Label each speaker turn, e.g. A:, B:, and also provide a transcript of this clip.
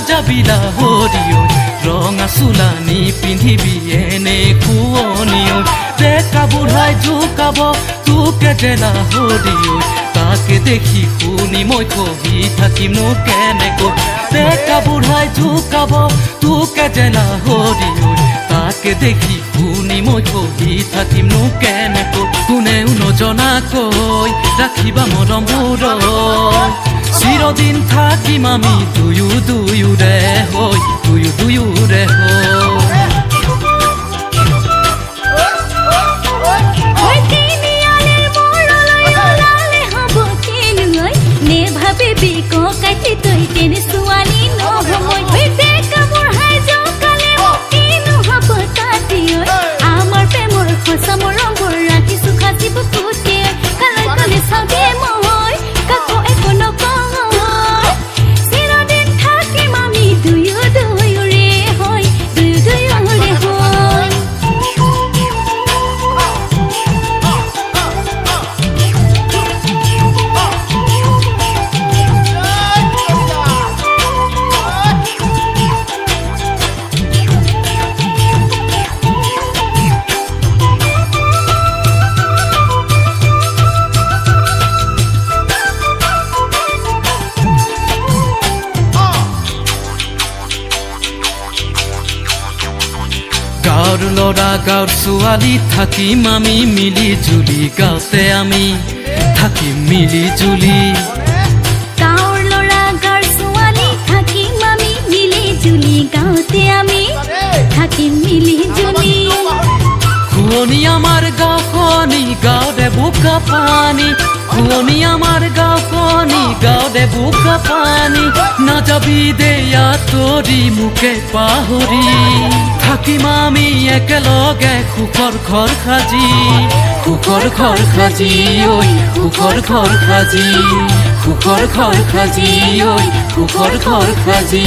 A: নাযাবিলা হৰি ঐ ৰঙা চোলানি পিন্ধিবি এনে শুৱনি ঐ ডেকা বুঢ়াই জোকাব তোকে জেলা হৰি ঐ তাকে দেখি শুনি মই কহি থাকিমনো কেনেকৈ ডেকা বুঢ়াই জোকাব তোকে জেলা হৰি ঐ তাকে দেখি শুনি মই কহি থাকিমনো কেনেকৈ কোনেও নজনাকৈ ৰাখিবা মৰম মূৰৈ চিৰদিন থাকিম আমি দুয়োৰে হৈ দুয়োৰে হৈ গাঁৱৰ ল'ৰা গাঁৱৰ ছোৱালী থাকিম আমি মিলি জুলি গাঁৱতে আমি থাকিম মিলি জুলি
B: গাঁৱৰ ল'ৰা গাঁৱৰ ছোৱালী থাকিম আমি মিলি জুলি গাঁৱতে আমি থাকিম মিলি জুলি
A: শুৱনি আমাৰ গাঁওখনি গাঁৱতে বোকা পানী শুৱনি আমাৰ গাঁওখনি গাঁৱতে বোকা পানী নাযাবি দেয়া তৰি মোকে পাহৰি থাকিম আমি একেলগে সুখৰ ঘৰ সাজি সুখৰ ঘৰ সাজি ঐ সুখৰ ঘৰ সাজি সুখৰ ঘৰ সাজি ঐ সুখৰ ঘৰ সাজি